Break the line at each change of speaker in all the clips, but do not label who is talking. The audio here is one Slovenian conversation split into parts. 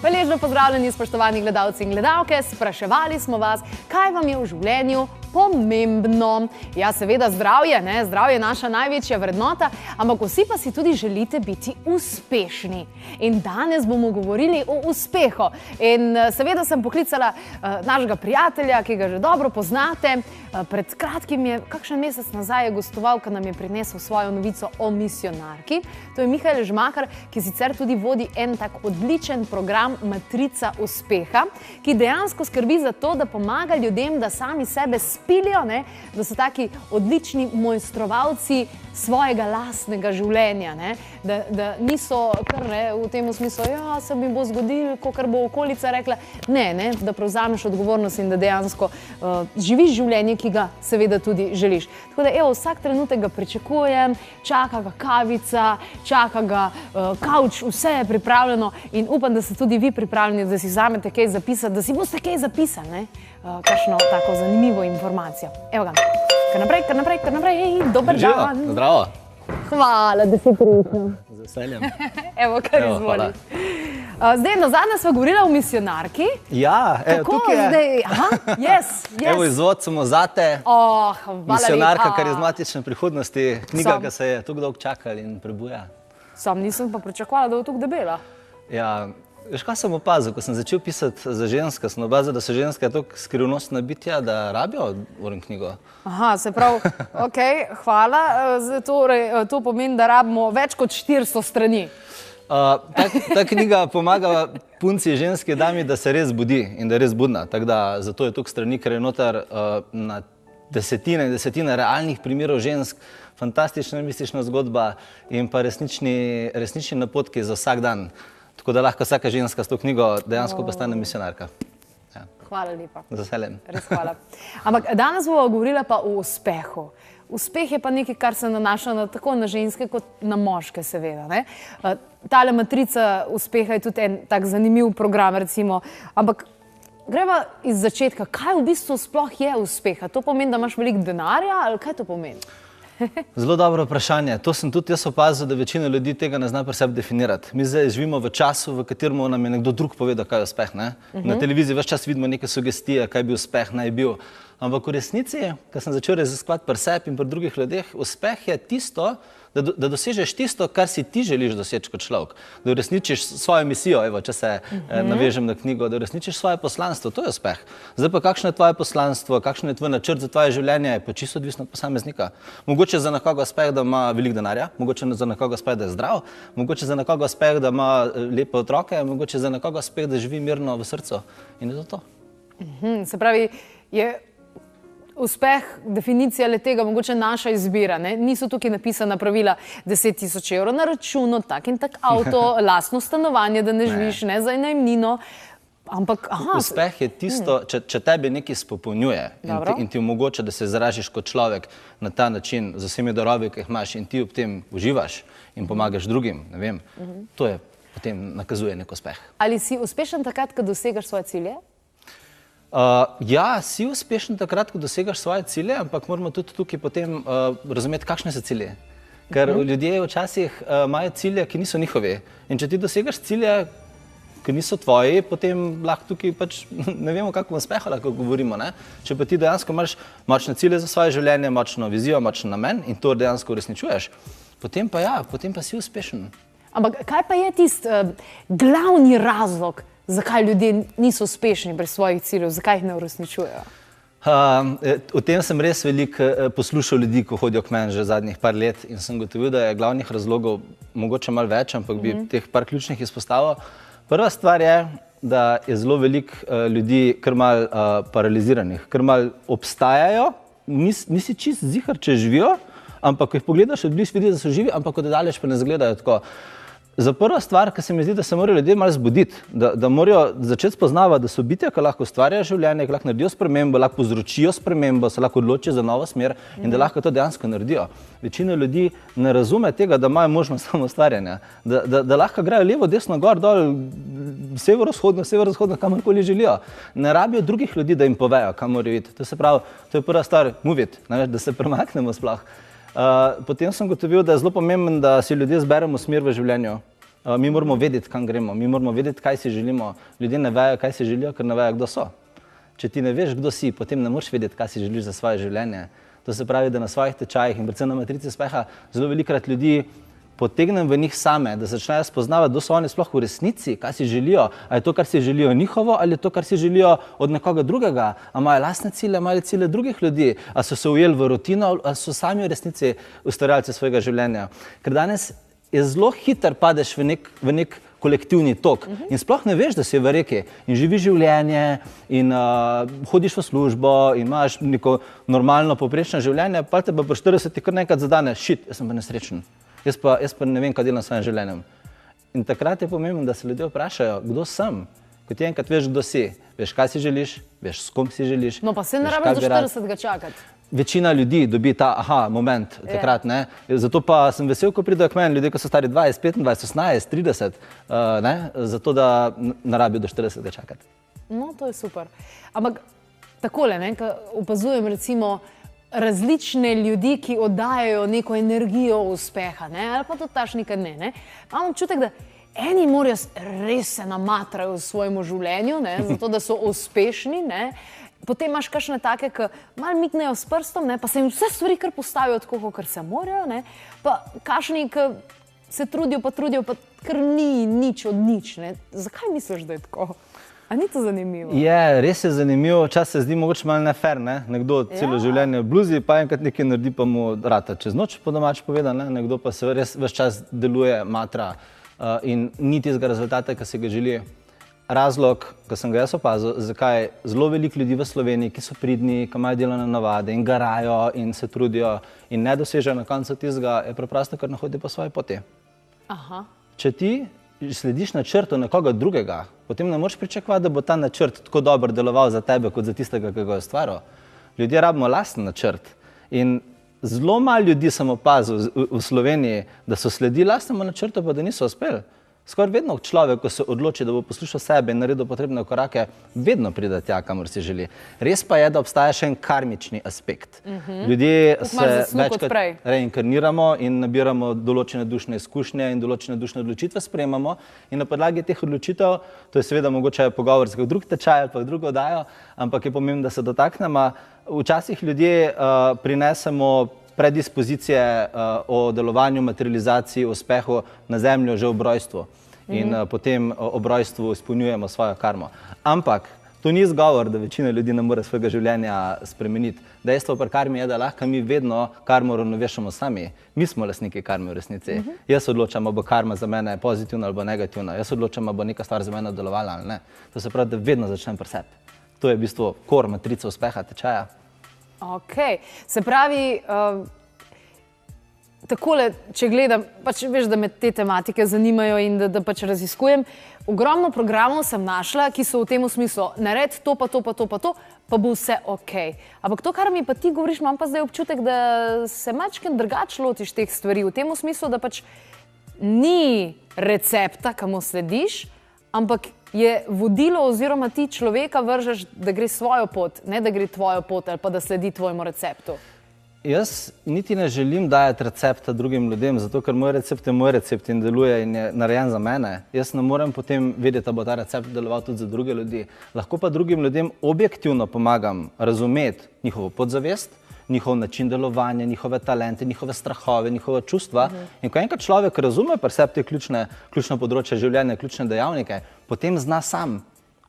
Hvaležno pozdravljeni, spoštovani gledalci in gledalke. Spraševali smo vas, kaj vam je v življenju pomembno. Ja, seveda zdravje, ne? Zdravje je naša največja vrednota, ampak vsi pa si tudi želite biti uspešni. In danes bomo govorili o uspehu. In seveda sem poklicala našega prijatelja, ki ga že dobro poznate. Pred kratkim je, kakšen mesec nazaj, gostoval, ko nam je prinesel svojo novico o misijonarki. To je Mihael Žmakar, ki sicer tudi vodi en tak odličen program Matrica uspeha, ki dejansko skrbi za to, da pomaga ljudem, da sami sebe spilijo, ne? Da so taki odlični mojstrovalci svojega lastnega življenja, ne? Da niso kar v tem smislu, ja, se mi bo zgodilo, kakor bo okolica rekla. Ne, da prevzameš odgovornost in da dejansko živiš življenje, ki ga seveda tudi želiš. Tako da, evo, vsak trenutek ga pričakujem, čaka ga kavica, čaka ga kavč, vse je pripravljeno in upam, da ste tudi vi pripravljeni, da si vzamete kaj zapisati, da si boste kaj zapisali, ne? Kakšno tako zanimivo informacijo. Evo ga, kar naprej, dober dan.
Zdravo.
Hvala, da si prišel.
Z veseljem.
Evo, kar izvoli. Zdaj, nazadnje sva govorila o misijonarki.
Ja, tukaj je.
Zdaj? Aha, yes.
Evo, izvod samo zate.
Hvala
Misijonarka
lepa.
karizmatične prihodnosti. Knjiga, ki se je tako dolgo čakala in prebuja.
Sam nisem pa pričakovala, da bo tako debela.
Ja, veš, kaj sem opazil, ko sem začel pisati za ženske, sem opazil, da so ženske tako skrivnostna bitja, da rabijo knjigo.
Aha, se pravi, ok, hvala. Torej, to pomeni, da rabimo več kot 400 strani.
Ta knjiga pomaga punci, ženski dami, da se res budi in da je res budna. Tako da zato je toliko strani, ker je noter na desetine in desetine realnih primerov žensk, fantastična mistična zgodba in pa resnični napotki za vsak dan. Tako da lahko vsaka ženska s to knjigo dejansko postane misijonarka. Ja.
Hvala lepa.
Z veseljem.
Res hvala. Ampak danes bomo govorila pa o uspehu. Uspeh je pa nekaj, kar se nanaša tako na ženske kot na moške, seveda. Ne? Tale Matrica uspeha je tudi en tak zanimiv program, recimo. Ampak greva iz začetka. Kaj v bistvu sploh je uspeha? To pomeni, da imaš veliko denarja ali kaj to pomeni?
Zelo dobro vprašanje. To sem tudi jaz opazil, da večina ljudi tega ne zna pri sebi definirati. Mi zdaj živimo v času, v katerem nam je nekdo drug povedal, kaj je uspeh. Ne? Na televiziji ves čas vidimo neke sugestije, kaj bi uspeh naj bil. Ampak v resnici, ko sem začel raziskovati pri sebi in pri drugih ljudeh, uspeh je tisto, da dosežeš tisto, kar si ti želiš doseči kot človek. Da uresničiš svojo misijo, evo, če se navežem na knjigo, da uresničiš svoje poslanstvo, to je uspeh. Zdaj pa kakšno je tvoje poslanstvo, kakšen je tvoj načrt za tvoje življenje, je pa čisto odvisno od posameznika. Mogoče za nekoga uspeh, da ima veliko denarja, mogoče za nekoga uspeh, da je zdrav, mogoče za nekoga uspeh, da ima lepe otroke, mogoče za nekoga uspeh, da živi mirno v srcu. In je to.
Se pravi, je uspeh, definicija le tega, mogoče naša izbira. Ne? Niso tukaj napisana pravila 10 000 evrov na računu, tak in tak avto, lastno stanovanje, da ne živiš, ne za najemnino. Ampak,
uspeh je tisto, če tebe nekaj spopolnjuje in ti omogoča, da se izražiš kot človek na ta način, z vsemi darovi, ki jih imaš in ti ob tem uživaš in pomagaš drugim, ne vem, to je potem nakazuje nek uspeh.
Ali si uspešen takrat, ko dosegaš svoje cilje?
Ja, si uspešen takrat, ko dosegaš svoje cilje, ampak moramo tudi tukaj potem razumeti, kakšne so cilje. Ker ljudje včasih imajo cilje, ki niso njihovi. In če ti dosegaš cilje, ki niso tvoji, potem lahko tukaj pač ne vemo, kakšno uspeho lahko govorimo. Ne? Če pa ti dejansko imaš močne cilje za svoje življenje, močno vizijo, močen namen in to dejansko uresničuješ, potem pa si uspešen.
Ampak kaj pa je tisti glavni razlog, zakaj ljudje niso uspešni pri svojih ciljev, zakaj jih ne uresničujejo?
O tem sem res veliko poslušal ljudi, ko hodijo k meni že zadnjih par let in sem gotovil, da je glavnih razlogov mogoče malo več, ampak bi teh par ključnih izpostavil. Prva stvar je, da je zelo veliko ljudi kar malo paraliziranih, kar malo obstajajo, nisi čisto ziher, če živijo, ampak ko jih pogledaš od blizu, vidiš, da so živi, ampak od daleč pa ne izgledajo tako. Za prva stvar, ki se mi zdi, da se morajo ljudje malo zbuditi, da morajo začeti spoznavati, da so bitja, ki lahko ustvarjajo življenje, ki lahko naredijo spremembo, lahko povzročijo spremembo, se lahko odločijo za novo smer in da lahko to dejansko naredijo. Večina ljudi ne razume tega, da imajo možnost samoustvarjanja, da lahko grejo levo, desno, gor, dol, severovzhodno, kamorkoli želijo. Ne rabijo drugih ljudi, da jim povejo, kam morajo iti. To se pravi, to je prva stvar, move it, da se premaknemo sploh. Potem sem gotovil, da je zelo pomembno, da si ljudje zberemo smer v življenju. Mi moramo vedeti, kam gremo, mi moramo vedeti, kaj si želimo. Ljudje ne vejo, kaj si želijo, ker ne vejo, kdo so. Če ti ne veš, kdo si, potem ne moreš vedeti, kaj si želiš za svoje življenje. To se pravi, da na svojih tečajih in predvsem na matrici uspeha zelo velikokrat ljudi potegnem v njih same, da začnejo spoznavati, kdo so oni sploh v resnici, kaj si želijo, ali je to, kar si želijo njihovo, ali je to, kar si želijo od nekoga drugega, ali imajo lastne cilje, imajo cilje drugih ljudi, ali so se ujeli v rutino, ali so sami v resnici ustvarjalci svojega življenja. Ker danes je zelo hiter padeš v nek kolektivni tok in sploh ne veš, da si v reki in živiš življenje in hodiš v službo in imaš neko normalno poprečno življenje, pa te pa pri 40 kar nekaj zadane, shit, jaz sem pa nesrečen. Jaz pa ne vem, kaj delam s svojim življenjem. In takrat je pomembno, da se ljudje vprašajo, kdo sem. Ko ti enkrat veš, kdo si, veš, kaj si želiš, veš, s kom si želiš.
No pa se ne rabiš do 40 čakati.
Večina ljudi dobi ta moment takrat, ne. Zato pa sem vesel, ko pridejo k meni ljudje, ko so stari 20, 25, 18, 30, ne, zato da ne rabijo do 40 čakati.
No, to je super. Ampak takole, ne, ko opazujem recimo različne ljudi, ki oddajajo neko energijo uspeha, ne, ali pa to tašnika ne. Imam občutek, da eni morajo res se namatrajo v svojemu življenju, ne, zato da so uspešni, ne. Potem imaš kakšne take, ki malo miknejo s prstom, ne, pa se jim vse stvari kar postavijo tako, kar se morajo, ne, pa kakšni, ki se trudijo, pa kar ni nič od nič, ne. Zakaj misliš, da je tako? A ni to zanimivo?
Je, res je zanimivo, čas se zdi mogoče malo nefer, ne, nekdo celo življenje bluzi, pa enkrat nekaj naredi, pa mu rata čez noč, po domač povedan, ne, nekdo pa se res ves čas deluje, matra in ni tistega rezultata, ki se ga želi. Razlog, ko sem ga jaz opazil, zakaj zelo veliko ljudi v Sloveniji, ki so pridni, ki imajo delovne navade in garajo in se trudijo in ne dosežejo na koncu tistega, je preprosto, ker ne hodijo po svoji poti. Če ti slediš načrtu nekoga drugega, potem ne moreš pričakovati, da bo ta načrt tako dobro deloval za tebe, kot za tistega, ki ga je ustvaril. Ljudje rabimo lasten načrt in zelo malo ljudi sem opazil v Sloveniji, da so sledili lastnemu načrtu, pa da niso uspeli. Skoraj vedno človek, ko se odloči, da bo poslušal sebe in naredil potrebne korake, vedno pride tja, kamor si želi. Res pa je, da obstaja še en karmični aspekt. Ljudje se večkrat reinkarniramo in nabiramo določene dušne izkušnje in določene dušne odločitve sprejemamo in na podlagi teh odločitev, to je seveda mogoče pogovor z drug tečaj ali pa drugo oddajo, ampak je pomembno, da se dotaknemo. Včasih ljudje prinesemo predispozicije o delovanju, materializaciji, uspehu na zemljo že ob rojstvu in potem ob rojstvu izpolnjujemo svojo karmo. Ampak to ni izgovor, da večina ljudi ne more svojega življenja spremeniti. Dejstvo pri karmi je, da lahko mi vedno karmo ravnovešamo sami. Mi smo lastniki karme v resnici. Jaz odločam, ali bo karma za mene pozitivna ali bo negativna. Jaz odločam, ali bo neka stvar za mene delovala ali ne. To se pravi, da vedno začnem pri sebi. To je v bistvu core matrica uspeha tečaja.
Ok, se pravi, takole, če gledam, pač veš, da me te tematike zanimajo in da pač raziskujem, ogromno programov sem našla, ki so v tem smislu, naredi to, pa to, pa to, pa to, pa bo vse ok. Ampak to, kar mi pa ti govoriš, imam pa zdaj občutek, da se mačken drugače lotiš teh stvari, v tem smislu, da pač ni recepta, kamo slediš, ampak je vodilo oziroma ti človeka vržeš, da gre svojo pot, ne da gre tvojo pot ali pa da sledi tvojemu receptu.
Jaz niti ne želim dajati recepta drugim ljudem, zato ker moj recept je moj recept in deluje in je narejen za mene. Jaz ne morem potem vedeti, da bo ta recept deloval tudi za druge ljudi. Lahko pa drugim ljudem objektivno pomagam razumeti njihovo podzavest, njihov način delovanja, njihove talente, njihove strahove, njihova čustva. In ko enkrat človek razume pri sebi te ključne področja življenja, ključne dejavnike, potem zna sam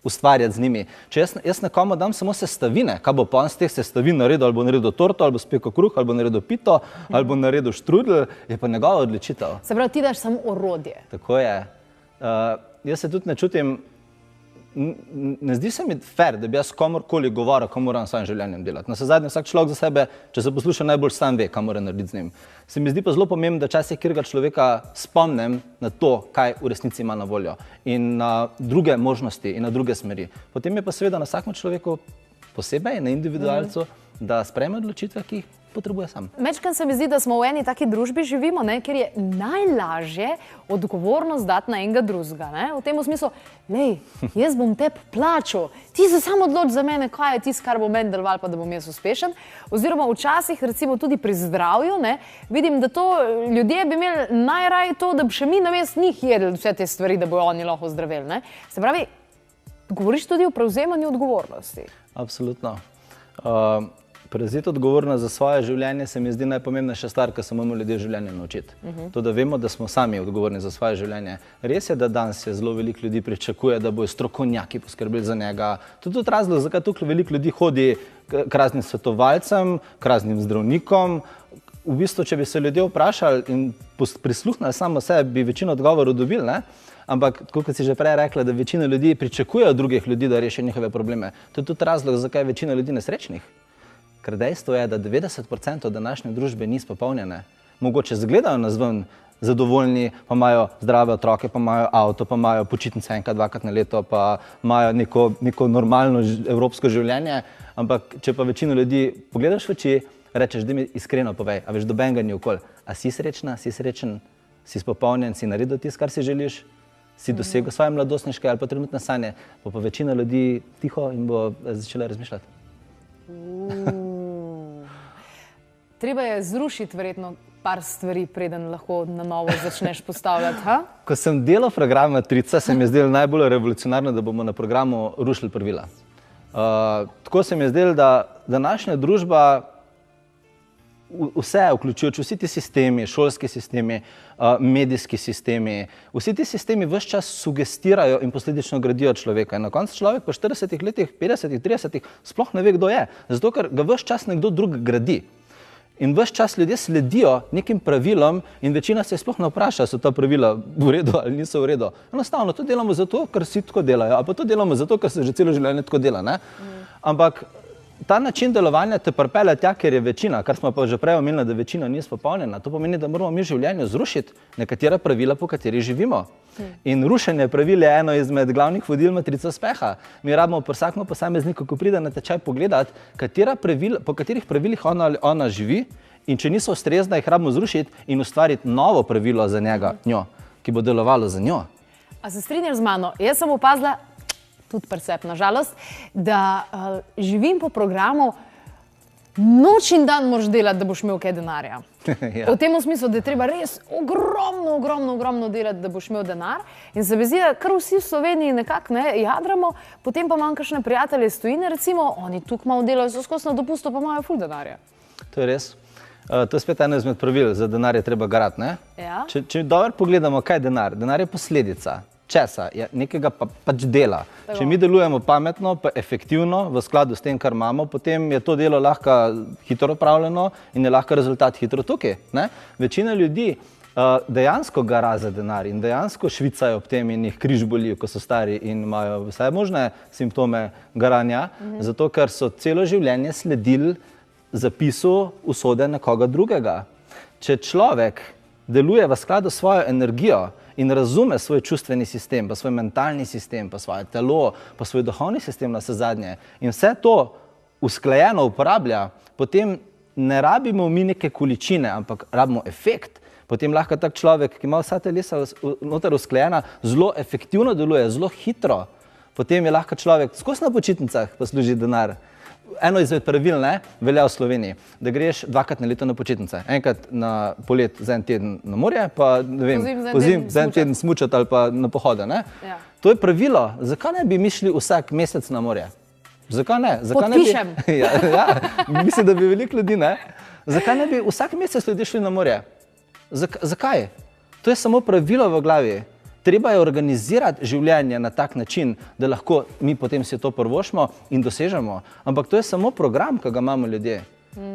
ustvarjati z njimi. Če jaz nekomu dam samo sestavine, kaj bo pa on z teh sestavin naredil, ali bo naredil torto, ali bo spekel kruh, ali bo naredil pito, ali bo naredil štrudel, je pa njegova odločitev.
Se pravi, ti daš samo orodje.
Tako je. Jaz se tudi ne čutim, ne zdi se mi fair, da bi jaz komorkoli govoril, kaj moram s svojim življenjem delati. Navsezadnje vsak človek za sebe, če se posluša, najbolj sam ve, kaj mora narediti z njim. Se mi zdi pa zelo pomembno, da včasih katerega človeka spomnim na to, kaj v resnici ima na voljo in na druge možnosti in na druge smeri. Potem je pa seveda na vsakem človeku posebej, na individualcu, da sprejme odločitve, ki jih potrebuje sam.
Mečkam se mi zdi, da smo v eni taki družbi živimo, ne, kjer je najlažje odgovornost dati na enega drugega. V tem smislu, lej, jaz bom tebi plačal, ti se samo odloči za mene, kaj je tisto, kar bo meni delovalo, pa da bom jaz uspešen. Oziroma včasih, recimo tudi pri zdravju, ne, vidim, da to ljudje bi imeli najraje to, da bi še mi namesto njih jedli vse te stvari, da bojo oni lahko zdravili. Ne. Se pravi, govoriš tudi o prevzemanju odgovornosti.
Absolutno. Prevzeti odgovornost za svoje življenje se mi zdi najpomembnejša stvar, kar se moramo ljudje življenje naučiti. To, da vemo, da smo sami odgovorni za svoje življenje. Res je, da danes zelo veliko ljudi pričakuje, da bojo strokovnjaki poskrbeli za njega. To je tudi razlog, zakaj tukaj veliko ljudi hodi k raznim svetovalcem, k raznim zdravnikom. V bistvu, če bi se ljudje vprašali in prisluhnili samo sebi, bi večino odgovorov dobili, ne? Ampak, kot si že prej rekla, da večina ljudi pričakuje od drugih ljudi, da rešijo njihove probleme. To je tudi razlog, zakaj je večina ljudi nesrečnih. Ker dejstvo je, da 90% današnje družbe ni izpopolnjene. Mogoče zgledajo nazven zadovoljni, pa imajo zdrave otroke, pa imajo avto, pa imajo počitnice enkrat, dvakrat na leto, pa imajo neko normalno evropsko življenje. Ampak, če pa večino ljudi pogledaš v oči, rečeš, da mi iskreno povej, a veš, dobenega ni okoli. A si srečna, si srečen, si izpopolnjen, si naredil tisto, kar si želiš? Si dosegel svoje mladostniške ali pa trenutne sanje, pa večina ljudi tiho in bo začela razmišljati.
Treba je zrušiti verjetno par stvari, preden lahko na novo začneš postavljati, ha?
Ko sem delal program Matrica, se mi je zdelo najbolj revolucionarno, da bomo na programu rušili pravila. Tako se mi je zdelo, da današnja družba vse, vključujoč vsi ti sistemi, šolski sistemi, medijski sistemi, vsi ti sistemi ves čas sugestirajo in posledično gradijo človeka. In na koncu človek po 40 letih, 50, 30 sploh ne ve, kdo je. Zato, ker ga ves čas nekdo drug gradi. In ves čas ljudje sledijo nekim pravilom in večina se sploh ne vpraša, so ta pravila v redu ali niso v redu. Enostavno, to delamo zato, ker si tako delajo, ali pa to delamo zato, ker se že celo življenje tako dela. Ne? Ampak ta način delovanja te pripelje tja, ker je večina, kar smo pa že prej omenili, da večina ni izpopolnjena. To pomeni, da moramo mi v življenju zrušiti nekatera pravila, po katerih živimo. In rušenje pravil je eno izmed glavnih vodil Matrice uspeha. Mi rabimo vsakemu posamezniku, ko pride na tečaj, pogledati, po katerih pravilih ona živi, in če niso ustrezna, jih rabimo zrušiti in ustvariti novo pravilo za njega, njo, ki bo delovalo za njo.
A se strinjaš z mano? Jaz sem opazila, tudi pri sebi, nažalost, da živim po programu, noč in dan moraš delati, da boš imel kaj denarja.
Ja.
V tem smislu, da je treba res ogromno delati, da boš imel denar. In se mi zdi, da kar vsi v Sloveniji nekako jadramo, potem pa imam kakšne prijatelje iz tujine, recimo, oni tukaj malo delajo, so skozi na dopustu, pa imajo ful denarja.
To je res. To je spet eno izmed pravil, za denar je treba garati, ne?
Ja.
Če dobro pogledamo, kaj je denar? Denar je posledica. Česa? Je nekega pač dela.
Tako.
Če mi delujemo pametno, pa efektivno, v skladu s tem, kar imamo, potem je to delo lahko hitro opravljeno in je lahko rezultat hitro tukaj. Ne? Večina ljudi dejansko gara za denar in dejansko švicajo ob tem in jih križ boli, ko so stari in imajo vse možne simptome garanja, zato ker so celo življenje sledili zapisu usode nekoga drugega. Če človek deluje v skladu s svojo energijo in razume svoj čustveni sistem, pa svoj mentalni sistem, pa svoje telo, pa svoj duhovni sistem navsezadnje in vse to usklajeno uporablja, potem ne rabimo mi neke količine, ampak rabimo efekt. Potem lahko tak človek, ki ima vsa telesa noter usklajena, zelo efektivno deluje, zelo hitro. Potem je lahko človek skozi na počitnicah pa služi denar. Eno izmed pravil velja v Sloveniji, da greš dvakrat na leto na počitnice. Enkrat na polet za en teden na morje, pa ne vem, pozim za en teden smučati ali pa na pohode.
Ja.
To je pravilo. Zakaj ne bi mi šli vsak mesec na morje? Zakaj ne?
Podpišem.
Ja, mislim, da bi veliko ljudi, ne? Zakaj ne bi vsak mesec ljudi šli na morje? Zakaj? To je samo pravilo v glavi. Treba je organizirati življenje na tak način, da lahko mi potem si to prvošmo in dosežemo. Ampak to je samo program, ki ga imamo ljudje.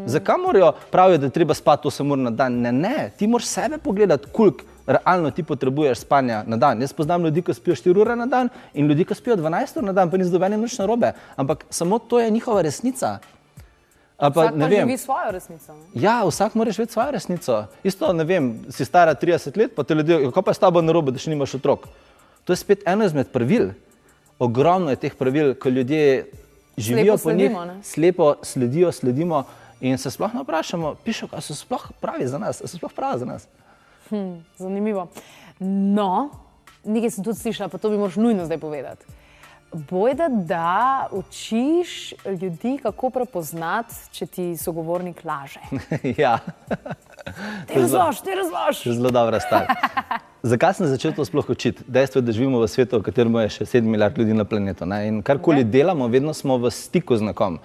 Zakaj morajo pravijo, da treba spati 8 ur na dan? Ne, ti moraš sebe pogledati, koliko realno ti potrebuješ spanja na dan. Jaz poznam ljudi, ki spijo 4 ure na dan in ljudi, ki spijo 12 ur na dan, pa ni z nobenim nič narobe. Ampak samo to je njihova resnica.
Vsak pa živi svojo resnico. Ne?
Ja, vsak mora živeti svojo resnico. Isto, ne vem, si stara 30 let, pa te ljudje, kako pa je s tabo narobe, da še nimaš otrok? To je spet eno izmed pravil. Ogromno je teh pravil, ko ljudje živijo po njih, slepo sledimo in se sploh ne vprašamo, pišejo, a so sploh pravi za nas, a so sploh pravi za nas.
Zanimivo. No, nekaj sem tudi slišala, pa to bi moraš nujno zdaj povedati. Bojda, da učiš ljudi, kako prepoznati, če ti sogovornik laže.
Ja.
Ti razloži.
Zelo dobra stvar. Zakaj sem začel to sploh učiti? Dejstvo je, da živimo v svetu, v katerem je še 7 milijard ljudi na planetu. Ne? In karkoli delamo, vedno smo v stiku z nekom.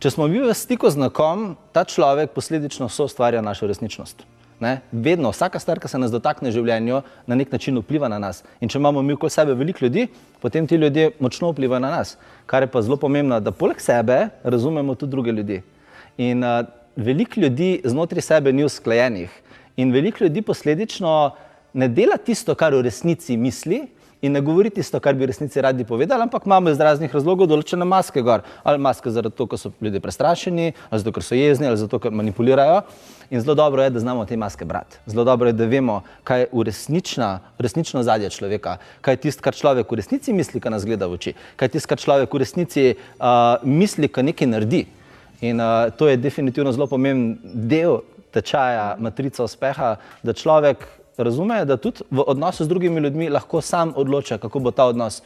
Če smo bili v stiku z nekom, ta človek posledično soustvarja našo resničnost. Ne? Vedno, vsaka stvar, ki se nas dotakne v življenju, na nek način vpliva na nas. In če imamo mi okoli sebe veliko ljudi, potem ti ljudje močno vplivajo na nas. Kar je pa zelo pomembno, da poleg sebe razumemo tudi druge ljudi. In veliko ljudi znotraj sebe ni usklajenih. In veliko ljudi posledično ne dela tisto, kar v resnici misli, in ne govori tisto, kar bi v resnici radi povedali, ampak imamo iz raznih razlogov določene maske gor. Ali maske zaradi toho, ker so ljudje prestrašeni, ali zato, ker so jezni, ali zato, ker manipulirajo. In zelo dobro je, da znamo te maske brati. Zelo dobro je, da vemo, kaj je resnično ozadje človeka, kaj je tisto, kar človek v resnici misli, ko nas gleda v oči, kaj je tisto, kar človek v resnici misli, ko nekaj naredi. In to je definitivno zelo pomemben del tečaja Matrica uspeha, da človek razume, da tudi v odnosu z drugimi ljudmi lahko sam odloča, kako bo ta odnos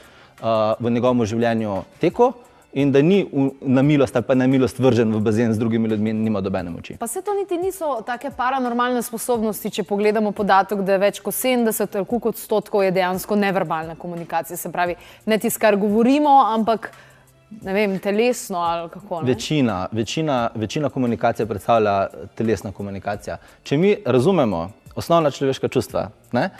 v njegovem življenju tekel in da ni na milost ali pa na milost vržen v bazen z drugimi ljudmi in nima dobene moči.
Pa se to niti niso take paranormalne sposobnosti, če pogledamo podatek, da je več kot 70 ali koliko odstotkov je dejansko neverbalna komunikacija, se pravi, ne tisto, kar govorimo, ampak ne vem, telesno ali kako. Ne?
Večina komunikacije predstavlja telesna komunikacija. Če mi razumemo osnovna človeška čustva, ne?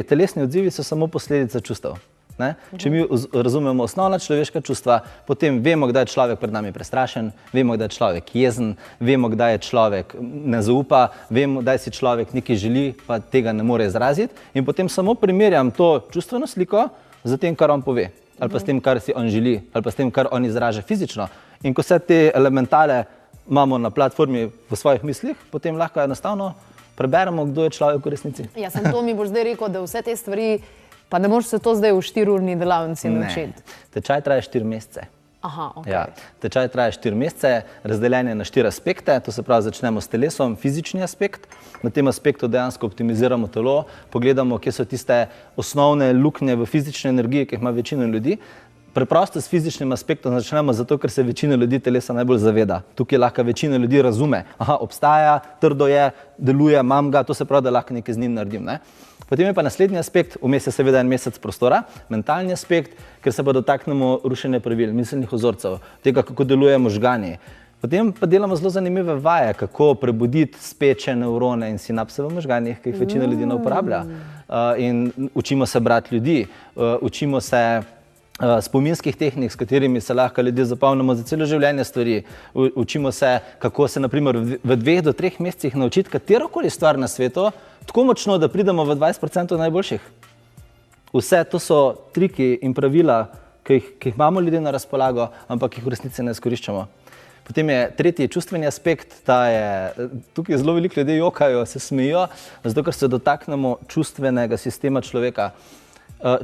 Telesni odzivi so samo posledica čustev. Ne? Če mi razumemo osnovna človeška čustva, potem vemo, kdaj je človek pred nami prestrašen, vemo, kdaj je človek jezen, vemo, kdaj je človek ne zaupa, vemo, kdaj si človek nekaj želi, pa tega ne more izraziti, in potem samo primerjam to čustveno sliko z tem, kar on pove, ali pa s tem, kar si on želi, ali pa s tem, kar on izraža fizično. In ko vse te elementale imamo na platformi v svojih mislih, potem lahko enostavno preberemo, kdo je človek v resnici.
Ja, sem to mi boš zdaj rekel, da vse te stvari, pa ne moreš se to zdaj v 4-urni delavnici naučiti.
Tečaj traja 4 mesece.
Aha, ok.
Ja, tečaj traja 4 mesece, razdeljen je na 4 aspekte, to se pravi, začnemo s telesom, fizični aspekt, na tem aspektu dejansko optimiziramo telo, pogledamo, kje so tiste osnovne luknje v fizični energiji, ki jih ima večina ljudi. Preprosto s fizičnim aspektom začnemo zato, ker se večina ljudi telesa najbolj zaveda. Tukaj lahko večina ljudi razume, aha, obstaja, trdo je, deluje, imam ga, to se pravi, da lahko nekaj z njim naredim. Ne? Potem je pa naslednji aspekt, vmes je seveda en mesec prostora, mentalni aspekt, ker se pa dotaknemo rušenja pravil, miselnih vzorcev, tega, kako delujejo možgani. Potem pa delamo zelo zanimive vaje, kako prebuditi speče nevrone in sinapse v možganih, ki jih večina ljudi ne uporablja. In učimo se brati ljudi, učimo se spominskih tehnik, s katerimi se lahko ljudje zapomnimo za celo življenje stvari. Učimo se, kako se naprimer v 2 do 3 mesecih naučiti katerokoli stvar na svetu, tako močno, da pridemo v 20% najboljših. Vse to so triki in pravila, ki jih imamo ljudje na razpolago, ampak jih v resnici ne izkoriščamo. Potem je tretji čustveni aspekt, tukaj zelo veliko ljudi jokajo, se smejijo, zato ker se dotaknemo čustvenega sistema človeka.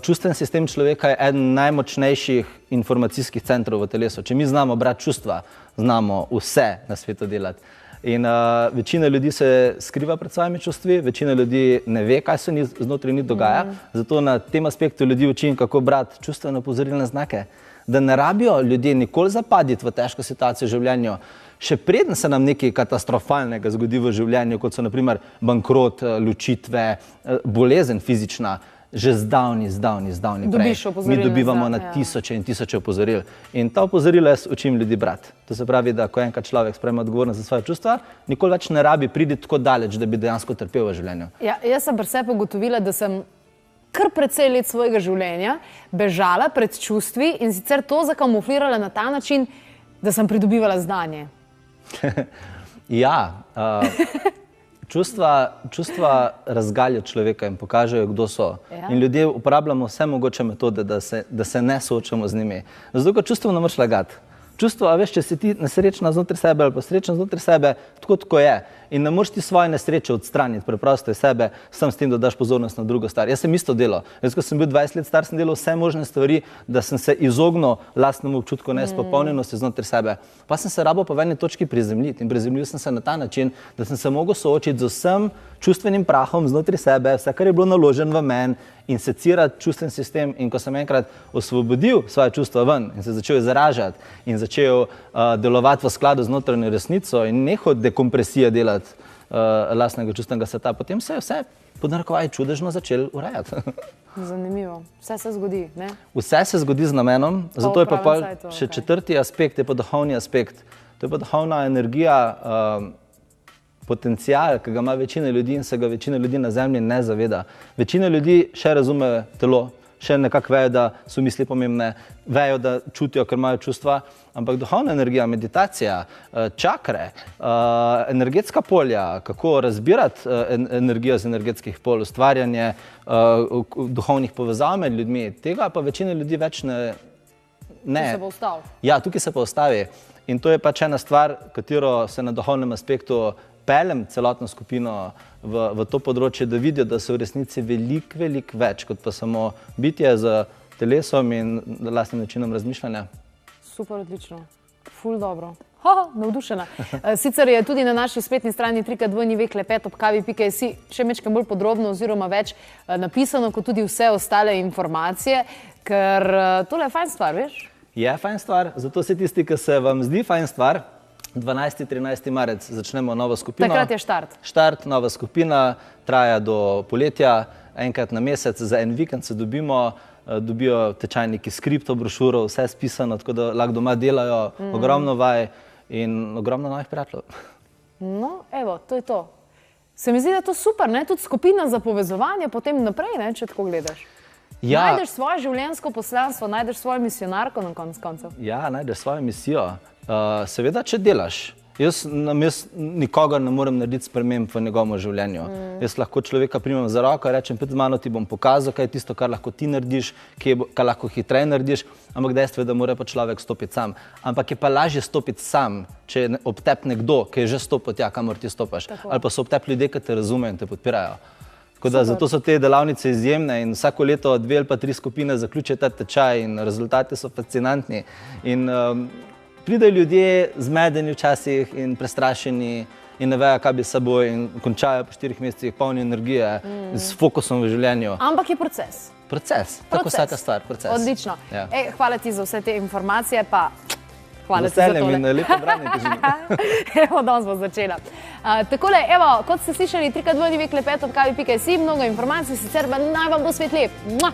Čustven sistem človeka je eden najmočnejših informacijskih centrov v telesu. Če mi znamo brati čustva, znamo vse na svetu delati. In večina ljudi se skriva pred svojimi čustvi, večina ljudi ne ve, kaj se znotraj njih dogaja. Zato na tem aspektu ljudi učim, kako brati čustveno opozorilne znake. Da ne rabijo ljudje nikoli zapaditi v težko situacijo v življenju, še preden se nam nekaj katastrofalnega zgodi v življenju, kot so naprimer bankrot, ločitve, bolezen fizična, že zdavni prej. Mi dobivamo na tisoče in tisoče opozoril. In ta opozorila jaz učim ljudi brati. To se pravi, da ko enkrat človek sprejme odgovornost za svoje čustva, nikoli več ne rabi priti tako daleč, da bi dejansko trpel v življenju.
Ja, jaz sem pri sebi ugotovila, da sem kar precej let svojega življenja bežala pred čustvi in sicer to zakamuflirala na ta način, da sem pridobivala znanje.
Ja, čustva razgaljajo človeka in pokažejo, kdo so. Ja. In ljudje uporabljamo vse mogoče metode, da se ne soočamo z njimi. Zato, ker čustvo ne moreš lagati. Čustvo, a veš, če si ti nesrečna znotraj sebe ali pa srečna znotraj sebe, tako je. In ne moreš ti svoje nesreče odstraniti preprosto iz sebe, sam s tem, da daš pozornost na drugo stvar. Jaz sem isto delal. Jaz, ko sem bil 20 let star, sem delal vse možne stvari, da sem se izognil lastnemu občutku neizpopolnjenosti znotraj sebe. Pa sem se rabo po eni točki prizemljiti in prizemljil sem se na ta način, da sem se mogel soočiti z vsem čustvenim prahom znotraj sebe, vse, kar je bilo naložen v meni in secirati čustven sistem. In ko sem enkrat osvobodil svoje čustva ven in se začel izražati in začel delovati v skladu z notranjo resnico in nehal dekompresije delati lastnega čustvenega sveta, potem se je vse pod narekovaj čudežno začel urejati.
Zanimivo. Vse se zgodi, ne?
Vse se zgodi z namenom, zato je pa še četrti aspekt, je pa duhovni aspekt. To je pa duhovna energija, potencial, ki ga ima večina ljudi in se ga večina ljudi na zemlji ne zaveda. Večina ljudi še razume telo, še nekako vejo, da so misli pomembne, vejo, da čutijo, ker imajo čustva, ampak duhovna energija, meditacija, čakre, energetska polja, kako razbirati energijo z energetskih polj, ustvarjanje duhovnih povezav med ljudmi, tega pa večina ljudi več ne.
Tukaj se pa ustavi.
Ja, tukaj se pa ustavi. In to je pač ena stvar, katero se na duhovnem aspektu peljem celotno skupino v to področje, da vidijo, da so v resnici veliko več, kot pa samo bitje z telesom in lastnim načinom razmišljanja.
Super, odlično. Ful dobro. Navdušena. Sicer je tudi na naši spletni strani www.klepet.kavi.si še mečkam bolj podrobno oziroma več napisano, kot tudi vse ostale informacije, ker tole je fajn stvar, veš?
Je fajn stvar, zato se tisti, ki se vam zdi fajn stvar, 12. 13. marec začnemo novo skupino.
Takrat je štart.
Štart, nova skupina, traja do poletja, enkrat na mesec, za en vikend se dobimo, dobijo tečajniki skripto, brošuro, vse spisano, tako da lahko doma delajo, ogromno vaj in ogromno novih prijateljev.
No, evo, to je to. Se mi zdi, da je to super, ne? Tudi skupina za povezovanje potem naprej, ne? Če tako gledaš. Ja. Najdeš svoje življenjsko poslanstvo, najdeš svojo misionarko na koncu koncev.
Ja, najdeš svojo misijo. Seveda, če delaš. Jaz nikogar ne morem narediti sprememb v njegovem življenju. Jaz lahko človeka primem za roko in rečem, pred mano ti bom pokazal, kaj je tisto, kar lahko ti narediš, kar lahko hitreje narediš, ampak dejstvo je, da mora pa človek stopiti sam. Ampak je pa lažje stopiti sam, če je ob tebi nekdo, ki je že stopil tja, kamor ti stopaš. Tako. Ali pa so ob tebi ljudje, ki te razumejo in te podpirajo. Tako da zato so te delavnice izjemne in vsako leto 2 ali pa 3 skupine zaključijo ta tečaj in rezultati so fascinantni. In pridejo ljudje zmedeni včasih in prestrašeni in ne vejo, kaj bi s seboj in končajo po 4 mesecih polni energije s fokusom v življenju.
Ampak je proces.
Proces. Tako vsaka stvar, proces.
Odlično.
Ja.
Hvala ti za vse te informacije, pa hvala ti za
veseljem
tole.
in lepo branje ti želim.
Evo, danes bo začela. Takole, evo, kot ste slišali, 3x2 klepet.kavi.si, mnogo informacij, sicer pa naj vam bo svet lep. Mua!